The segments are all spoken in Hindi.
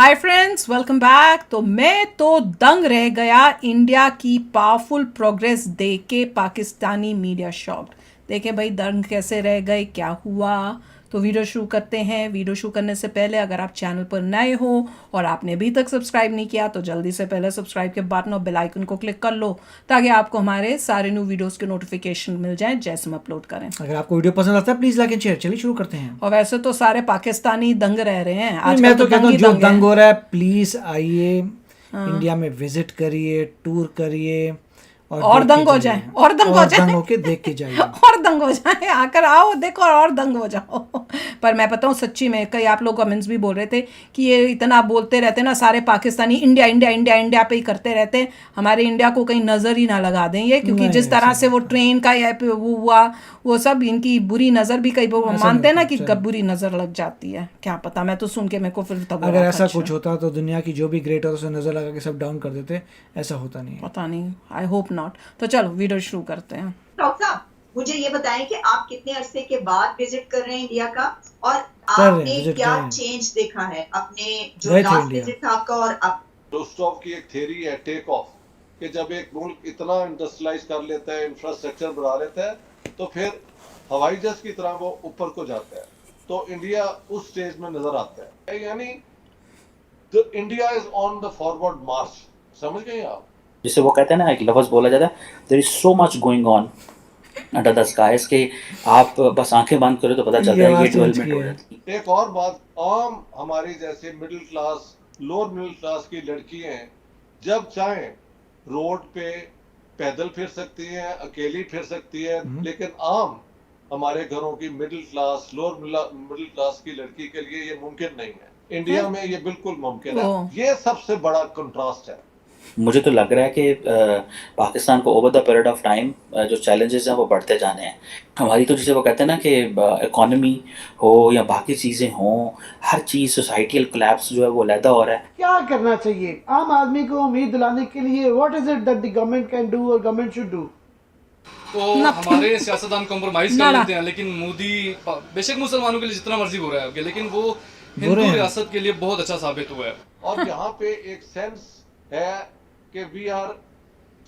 Hi friends, welcome back. तो मैं तो दंग रह गया इंडिया की पावरफुल प्रोग्रेस देख के। Pakistani media shocked. देखे भाई दंग कैसे रह गए, क्या हुआ। तो वीडियो शुरू करते हैं। वीडियो शुरू करने से पहले अगर आप चैनल पर नए हो और आपने अभी तक सब्सक्राइब नहीं किया तो जल्दी से पहले सब्सक्राइब के बटन और बेल आइकन को क्लिक कर लो ताकि आपको हमारे सारे न्यू वीडियोस के नोटिफिकेशन मिल जाएं जैसे हम अपलोड करें। अगर आपको वीडियो पसंद आता है प्लीज लाइक एंड शेयर। चलिए शुरू करते हैं। और वैसे तो सारे पाकिस्तानी दंग रह रहे हैं नहीं, आजकल, मैं तो कहता दंग हूँ ही जो दंग दंग है। हो रहा है प्लीज आइए, इंडिया में विजिट करिए, टूर करिए और देख दंग के हो जाइए। जाए, और दंग हो और जाए, दंग होके देख के जाइए। और दंग हो जाए। आकर आओ, देखो और दंग हो जाओ। पर मैं पता हूँ सच्ची में, कई आप लोग कमेंट्स भी बोल रहे थे कि ये इतना बोलते रहते ना सारे Pakistani, India India India India पे ही करते रहते हैं, हमारे इंडिया को कहीं नज़र ही ना लगा दें ये। क्योंकि नहीं जिस ऐसा तरह से वो नहीं, ट्रेन का वो हुआ, वो सब इनकी बुरी नज़र भी कई वो ऐसा नहीं मानते हैं ना होता। कि चलो, बुरी नज़र लग जाती है। क्या पता, मैं तो सुन के मेरे को फिर तब अगर लगा था ऐसा अच्छा। कुछ होता तो दुनिया की जो भी ग्रेट होता उसे नजर लगा के सब डाउन कर देते। ऐसा होता नहीं है। पता नहीं, आई होप नॉट। तो चलो वीडियो शुरू करते हैं। डॉक्टर साहब, मुझे ये बताएं कि आप कितने अरसे के बाद विजिट कर रहे हैं इंडिया का, और कर रहे हैं, आपने विजिट कर क्या रहे हैं। चेंज देखा है अपने जो गए थे लास्ट इंडिया। विजिट था आपका और अब। रोस्टॉव की एक थ्योरी है टेक ऑफ, कि जब एक मुल्क इतना इंडस्ट्रियलाइज कर लेता है, इंफ्रास्ट्रक्चर बढ़ा लेता है, तो फिर हवाई जहाज की तरह वो ऊपर को जाता है। तो इंडिया उस स्टेज में नजर आता है, यानी India is on the forward मार्च। समझ गए आप? जिसे वो कहते हैं ना, एक लफ्ज़ बोला जाता है, there is so much going on under the skies, के आप बस आंखें बंद करो तो पता ये चलता है ये आवाज चेंज डेवलपमेंट की हो है। जाती है। एक और बात, आम हमारी जैसे middle class, lower middle class की लड़कियां जब चाहें रोड पे पैदल फिर सकती हैं, अकेली फिर सकती है, लेकिन आम हमारे घरों की middle class, lower middle class की लड़की के लिए ये मुमकिन नहीं है। इंडिया में ये बिल्कुल मुमकिन है। ये सबसे बड़ा कंट्रास्ट है। मुझे तो लग रहा है कि पाकिस्तान को over the period of time जो चैलेंजेस हैं वो बढ़ते जाने हैं। हमारी तो जिसे वो कहते हैं ना कि इकोनॉमी हो या बाकी चीज़ें हों, हर चीज़ सोसाइटल कोलैप्स जो है वो लैदा हो रहा है। क्या करना चाहिए आम आदमी को उम्मीद दिलाने के लिए? What is it that the government can do और गवर्नमेंट शुड डू? तो हमारे सियासतदान कॉम्प्रोमाइज कर लेते हैं, लेकिन मोदी बेशक मुसलमानों के लिए जितना मर्जी बुरा है, लेकिन वो हिंदू रियासत के लिए बहुत अच्छा साबित हुआ है। और यहाँ पे एक सेंस है कि वी आर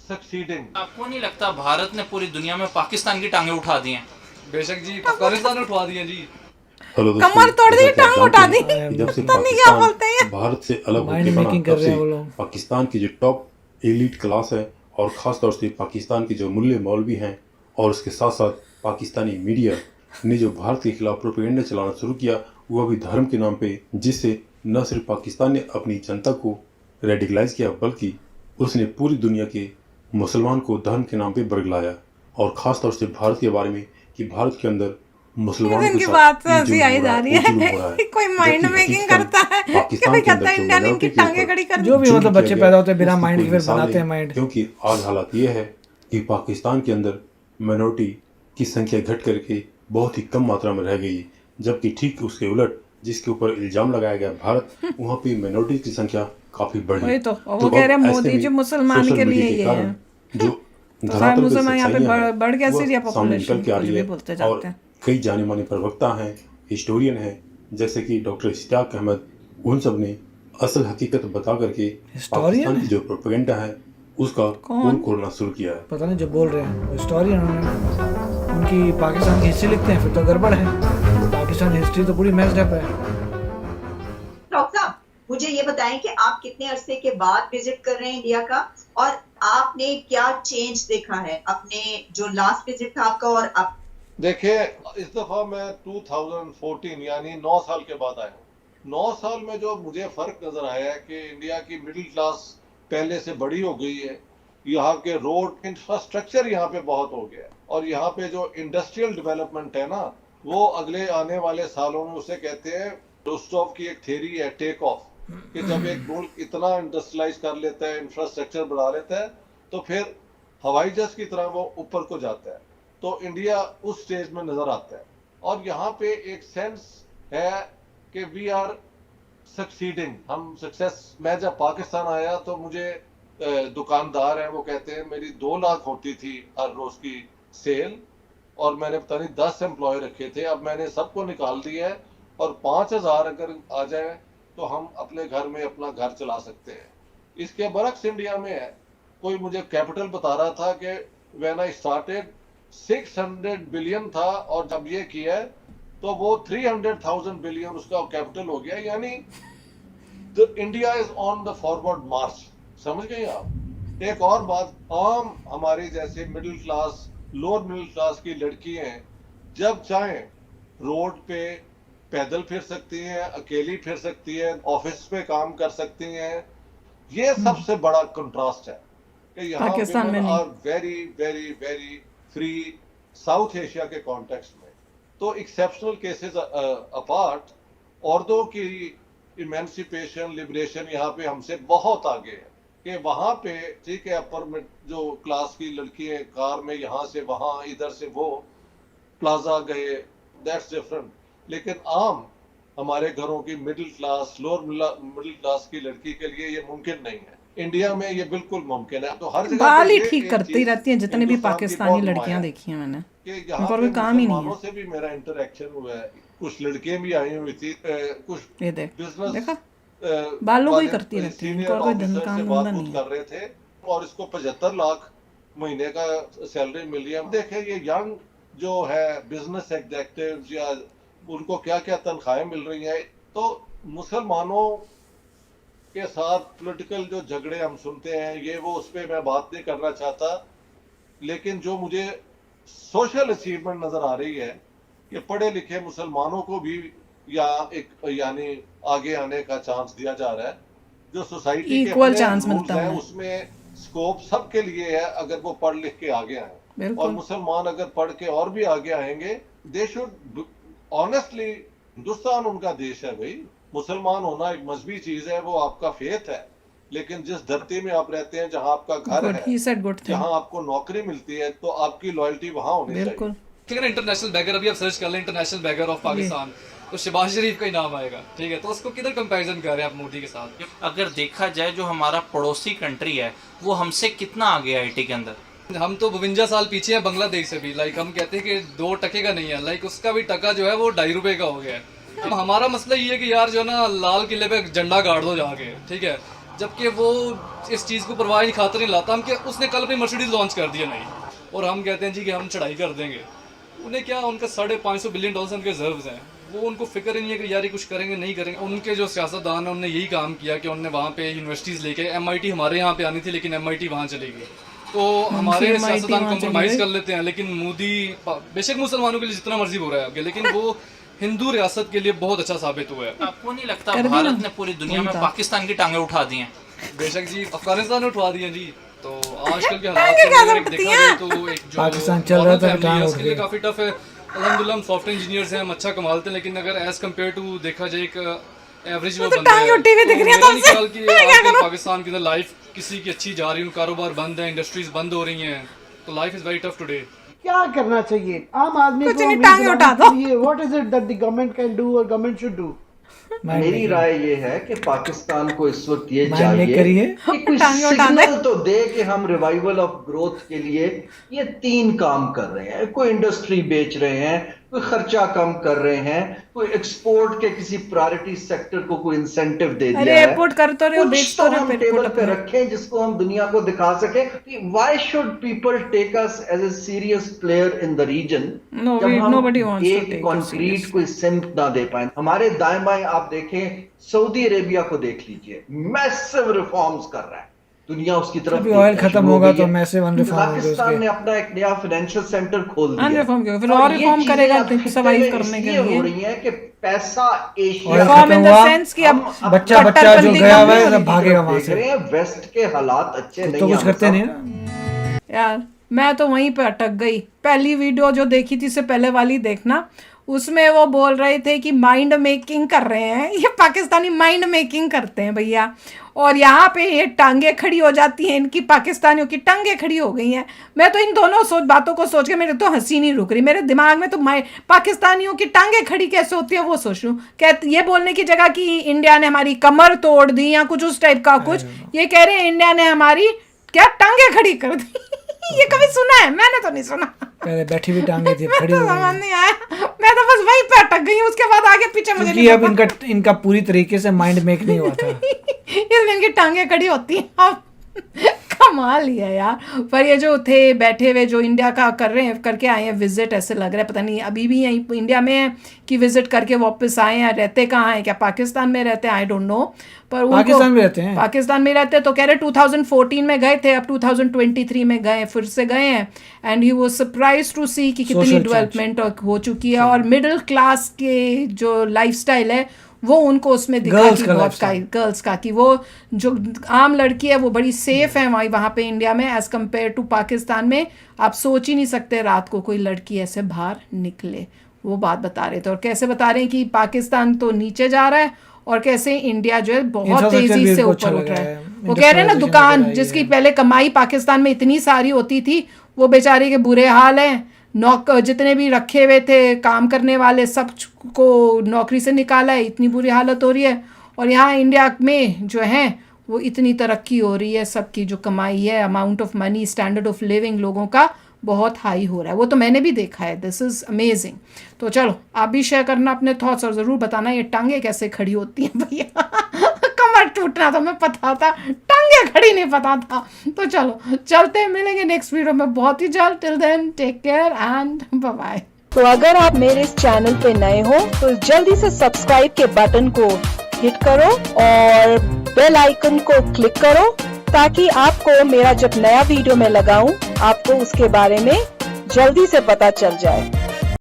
सक्सीडिंग। आपको नहीं लगता भारत ने पूरी दुनिया में पाकिस्तान की टांगे उठा दी हैं? बेशक जी, अफगानिस्तान उठा दिए जी। हेलो कमर तोड़ दी, टांग उठा दी। जब से पता नहीं क्या बोलते हैं। पाकिस्तान भारत से अलग माइंड होकर बना, मेकिंग कर तब रहे से हैं वो लोग। पाकिस्तान की जो टॉप एलीट क्लास है और ख़ास तौर से पाकिस्तान के जो मुल्ले मौलवी हैं और उसके साथ साथ पाकिस्तानी मीडिया ने जो भारत के खिलाफ प्रोपेगेंडा चलाना शुरू किया, वो भी धर्म के नाम पे, जिससे न सिर्फ पाकिस्तान ने अपनी जनता को रेडिकलाइज किया बल्कि उसने पूरी दुनिया के मुसलमान को धर्म के नाम पे बरगलाया। और ख़ास तौर से भारत के बारे में कि भारत के अंदर मुसलमानों इनकी के बात से साथ हंसी आई जा रही है। कोई माइंड मेकिंग करता है, कोई कहता है इंडिया ने इनकी टांगे खड़ी कर दी। जो भी मतलब बच्चे पैदा होते हैं बिना माइंड के, फिर बनाते हैं माइंड। क्योंकि आज हालात ये है कि पाकिस्तान के अंदर माइनॉरिटी की संख्या घट करके बहुत ही कम मात्रा में रह गई है, जबकि ठीक उसके उलट जिसके ऊपर इल्जाम लगाया गया भारत, वहाँ पे माइनॉरिटी की संख्या काफी बढ़ी। वही तो वो कह रहे हैं मोदी जी मुसलमान के लिए ये है। जो तो सारे मुसलमान यहाँ पे बढ़ गया सीरिया पॉपुलेशन, निकल के आ कुछ रही भी है। बोलते और जाते हैं। कई जाने माने प्रवक्ता हैं, हिस्टोरियन हैं, जैसे कि डॉक्टर इश्तियाक अहमद, उन सब ने असल हकीकत बता करके पाकिस्तान की जो प्रोपेगेंडा है उसका पोल खोलना शुरू किया है। पता नहीं जो बोल रहे हैं हिस्टोरियन, उनकी पाकिस्तान की हिस्ट्री लिखते हैं फिर तो गड़बड़ है। पाकिस्तान हिस्ट्री तो पूरी मैच्ड अप है। डॉक्टर साहब, मुझे ये बताएं कि आप कितने अरसे के बाद विजिट कर रहे हैं इंडिया का, और आपने क्या चेंज देखा है अपने जो लास्ट विजिट था आपका और अब। देखिए, इस दफा मैं 2014 यानी 9 साल के बाद आया हूँ। 9 साल में जो मुझे फर्क नजर आया है कि इंडिया की मिडिल क्लास पहले से बड़ी हो गई है, यहाँ के रोड इंफ्रास्ट्रक्चर यहाँ पे बहुत हो गया है, और यहाँ पे जो इंडस्ट्रियल डेवलपमेंट है ना, वो अगले आने वाले सालों में उसे कहते हैं, रोस्टॉव की एक थ्योरी है टेक ऑफ, कि जब एक मुल्क इतना इंडस्ट्रियलाइज कर लेता है, इंफ्रास्ट्रक्चर बढ़ा लेता है, तो फिर हवाई जहाज की तरह वो ऊपर को जाता है। तो इंडिया उस स्टेज में नजर आता है। और यहाँ पे एक सेंस है कि वी आर सक्सीडिंग, हम सक्सेस। मैं जब पाकिस्तान आया तो मुझे दुकानदार हैं, वो कहते हैं मेरी 2 लाख होती थी हर रोज की सेल, और मैंने पता नहीं 10 एम्प्लॉय रखे थे, अब मैंने सबको निकाल दिया है, और 5,000 अगर आ जाए तो हम अपने घर में अपना घर चला सकते हैं। इसके बरक्स इंडिया में है। कोई मुझे कैपिटल बता रहा था कि व्हेन आई स्टार्टेड 600 बिलियन था और जब ये किया है तो वो 300,000 बिलियन उसका कैपिटल हो गया, यानी India is on the forward मार्च। समझ गए आप? एक और बात, आम हमारी जैसे middle class, lower middle class की लड़कियां जब चाहें रोड पे पैदल फिर सकती हैं, अकेली फिर सकती हैं, ऑफिस पे काम कर सकती हैं। ये सबसे बड़ा कंट्रास्ट है कि यहाँ पाकिस्तान में women नहीं। are very very very free south Asia के कॉन्टेक्स्ट में। तो एक्सेप्शनल केसेस अपार्ट, औरतों की इमेंसिपेशन, लिबरेशन यहाँ पे हमसे बहुत आगे है कि वहाँ पे ठीक है अपर में जो क्लास की लड़की है कार में यहाँ से वहाँ, इधर से वो, प्लाजा गए, दैट्स डिफरेंट। लेकिन आम हमारे घरों की middle class, lower middle class की लड़की के लिए ये मुमकिन नहीं है। इंडिया में ये बिल्कुल मुमकिन है। तो हर जगह बाल पे ही ये ठीक एक करती चीज रहती हैं जितने भी हिंदुस्तान की पाकिस्तानी बहुत लड़कियां नुमाया है देखी हैं मैंने, कि उनको यहाँ और पे कोई काम ही नहीं मुसलमानों है। से भी मेरा इंटरेक्शन हुआ है, कुछ लड़कियां भी आई हुई थी, कुछ ये देख, बिजनेस देखा बालों को ही करती रहती है, इनको और कोई धन काम धंधा नहीं है। कर रहे थे और इसको 75 लाख महीने का सैलरी मिल रही है। देखें ये यंग जो है बिजनेस एग्जेक्टिव्स या उनको क्या क्या तनख्वाहें मिल रही हैं। तो मुसलमानों के साथ पॉलिटिकल जो झगड़े हम सुनते हैं ये वो, उस पर मैं बात नहीं करना चाहता, लेकिन जो मुझे सोशल अचीवमेंट नजर आ रही है कि पढ़े लिखे मुसलमानों को भी या एक यानी आगे आने का चांस दिया जा रहा है। जो सोसाइटी के Equal अपने chance rules मिलता हैं है। उसमें स्कोप सबके लिए है अगर वो पढ़ लिख के आगे आए। और बिल्कुल। मुसलमान अगर पढ़ के और भी आगे आएंगे, दे शुड ऑनेस्टली, हिंदुस्तान उनका देश है भाई। मुसलमान होना एक मजहबी चीज है, वो आपका फेथ है, लेकिन जिस धरती में आप रहते हैं, जहां आपका घर गुड, है, ही सेड गुड थिंग। जहां आपको नौकरी मिलती है, तो आपकी लॉयल्टी वहां होनी चाहिए। बिल्कुल। ठीक है ना, इंटरनेशनल बैगर अभी आप सर्च कर लें इंटरनेशनल बैगर ऑफ पाकिस्तान, तो शहबाज शरीफ का ही नाम आएगा। ठीक है, तो उसको किधर कंपैरिजन कर रहे हैं आप मोदी के साथ? अगर देखा जाए जो हमारा पड़ोसी कंट्री है वो हमसे कितना आगे है आईटी के अंदर। हम तो 52 साल पीछे हैं बांग्लादेश से भी। लाइक हम कहते हैं कि 2 टके का नहीं है, लाइक उसका भी टका जो है वो 2.5 रुपए का हो गया है। अब हमारा मसला ये है कि यार जो है ना लाल किले पे झंडा गाड़ दो जाके, ठीक है, जबकि वो इस चीज़ को परवाह नहीं, खातर नहीं लाता। हम कि उसने कल अपनी मर्सिडीज लॉन्च कर दिया नहीं, और हम कहते हैं जी कि हम चढ़ाई कर देंगे। उन्हें क्या, उनका $550 बिलियन उनके रिजर्व्स हैं, वो उनको फिक्र ही नहीं है कि यार ये कुछ करेंगे नहीं करेंगे। उनके जो सियासतदान हैं उन्होंने यही काम किया कि उन्होंने वहाँ पे यूनिवर्सिटीज़ लेके, MIT हमारे यहाँ पे आनी थी लेकिन MIT वहाँ चली गई। तो हमारे MIT सियासतदान वहाँ कॉम्प्रोमाइज़ चली कर लेते हैं, लेकिन मोदी बेशक मुसलमानों के लिए जितना मर्जी हो रहा है आगे, लेकिन वो हिंदू रियासत के लिए बहुत अच्छा साबित हुआ है। आपको नहीं लगता कर दी ना? भारत ने पूरी दुनिया में पाकिस्तान की टांगें उठा दी हैं? बेशक जी, अफगानिस्तान ने उठवा दिया जी। तो आजकल के टांगे हालात क्या को अगर उठती देखा हैं? जाए तो एक जो पाकिस्तान चल रहा था, फैमिली टांग है उठ उसके लिए गई। काफ़ी टफ है। अल्हम्दुलिल्लाह हम सॉफ्टवेयर इंजीनियर्स हैं, हम अच्छा कमाते हैं, लेकिन अगर एज कम्पेयर टू देखा जाए एक एवरेज वो तो बंदा टांगे है, उठी हुई दिख रही है मेरा नहीं तुमसे। ख्याल कि मैं क्या आजकल करूं? पाकिस्तान के अंदर लाइफ किसी की अच्छी जा रही है, कारोबार बंद है, इंडस्ट्रीज बंद हो रही हैं, तो life is very tough today. क्या करना चाहिए आम आदमी कुछ को नहीं, उम्मीद टांगे उठा दिलाने दो। के लिए? What is it that the government can do और गवर्नमेंट शुड डू? मेरी राय ये है कि पाकिस्तान को इस वक्त ये माइंड मेक चाहिए करिए। कि कोई टांगे उठा दे। सिग्नल तो दे कि हम रिवाइवल ऑफ ग्रोथ के लिए ये 3 काम कर रहे हैं। कोई इंडस्ट्री बेच रहे हैं, कोई खर्चा कम कर रहे हैं, कोई एक्सपोर्ट के किसी प्रायोरिटी सेक्टर को कोई इंसेंटिव दे दिया अरे है। एक्सपोर्ट कर तो रहे हो, कुछ बेच तो तो रहे हो, हम पेट टेबल पोट पे अपने। रखें जिसको हम दुनिया को दिखा सके कि why should people take us as a serious player in the region No, जब हम nobody wants to एक take us कॉन्क्रीट serious. कोई सिम्प ना दे पाए। हमारे दाएं बाएं आप देखें, सऊदी अरेबिया को देख लीजिए, मैसिव रिफॉर्म्स कर रहा है, दुनिया उसकी तरफ अभी ऑयल देखना खत्म शुरू हो होगा गई तो है। मैसिव अनरिफॉर्म होंगे पाकिस्तान उसके। ने अपना एक नया फाइनेंशियल सेंटर खोल दिया है। अनरिफॉर्म क्यों? फिर और और ये रिफॉर्म चीजें करेगा अब खित्ते सर्वाइव में करने के इसलिए हो लिए। रही हैं कि पैसा एशिया ऑयल रिफॉर्म इन खत्म द हुआ, सेंस कि अब बच्चा बच्चा जो कट्टरपंथी गया हुआ कम है हो सब रही भागेगा वहां देख रहे से। हैं वेस्ट के हालात अच्छे नहीं तो कुछ हैं करते हम नहीं सब। ना। यार मैं तो वहीं पे अटक गई। पहली वीडियो जो देखी थी, इससे पहले वाली देखना, उसमें वो बोल रहे थे कि माइंड मेकिंग कर रहे हैं। ये पाकिस्तानी माइंड मेकिंग करते हैं भैया, और यहाँ पे ये टांगे खड़ी हो जाती हैं, इनकी पाकिस्तानियों की टांगे खड़ी हो गई हैं। मैं तो इन दोनों बातों को सोच के मेरे तो हंसी नहीं रुक रही। मेरे दिमाग में तो पाकिस्तानियों की टांगे खड़ी कैसे होती है वो सोच लूँ। कहते ये बोलने की जगह कि इंडिया ने हमारी कमर तोड़ दी या कुछ उस टाइप का कुछ, ये कह रहे हैं इंडिया ने हमारी क्या टांगे खड़ी कर दी। ये कभी सुना है? मैंने तो नहीं सुना। पहले बैठी हुई टांगे थी, खड़ी हो समझ गई। नहीं आया, मैं तो बस वहीं पे अटक गई हूँ, उसके बाद आगे पीछे मुझे क्योंकि नहीं अब इनका पूरी तरीके से माइंड मेक नहीं हुआ था। इसलिए इनकी टांगे खड़ी होती हैं अब। कमाल ही है यार। पर ये जो थे बैठे हुए जो इंडिया का कर रहे हैं, करके आए हैं विजिट, ऐसे लग रहा है पता नहीं अभी भी यहीं इंडिया में है कि विजिट करके वापस आए हैं, रहते कहाँ हैं, क्या पाकिस्तान में रहते हैं, आई डोंट नो। पर उनको पाकिस्तान में रहते हैं। पाकिस्तान में रहते हैं, तो कह रहे 2014 में गए थे, अब 2023 में गए, फिर से गए हैं। And he was surprise to see कि कितनी Social डेवलपमेंट हो चुकी है, और मिडिल क्लास के जो लाइफस्टाइल है वो उनको उसमें दिखा Girls कि का बहुत lifestyle। गर्ल्स का कि वो जो आम लड़की है वो बड़ी सेफ है वहाँ पे इंडिया में एज कम्पेयर टू पाकिस्तान में। आप सोच ही नहीं सकते रात को कोई लड़की ऐसे बाहर निकले। वो बात बता रहे थे, और कैसे बता रहे हैं कि पाकिस्तान तो नीचे जा रहा है और कैसे इंडिया जो है बहुत Infrastructure तेजी भी से इनको ऊपर अच्छा उठ लगा रहा है, है। वो कह रहे हैं ना industrialization दुकान वगैरह आई जिसकी है। पहले कमाई पाकिस्तान में इतनी सारी होती थी, वो बेचारे के बुरे हाल हैं। जितने भी रखे हुए थे काम करने वाले सब को नौकरी से निकाला है, इतनी बुरी हालत हो रही है। और यहाँ इंडिया में जो है वो इतनी तरक्की हो रही है, सबकी जो कमाई है, amount of money, standard of living लोगों का बहुत हाई हो रहा है। वो तो मैंने भी देखा है, दिस इज़ अमेजिंग। तो चलो आप भी शेयर करना अपने थॉट्स, और ज़रूर बताना ये टांगे कैसे खड़ी होती हैं भैया। कमर टूटना तो मैं पता था, टांगे खड़ी नहीं पता था। तो चलो चलते हैं, मिलेंगे नेक्स्ट वीडियो में बहुत ही जल्द। Till then take care and bye bye. तो अगर आप मेरे इस चैनल पे नए हो तो जल्दी से सब्सक्राइब के बटन को हिट करो और बेल आइकन को क्लिक करो, ताकि आपको मेरा जब नया वीडियो मैं लगाऊं आपको उसके बारे में जल्दी से पता चल जाए।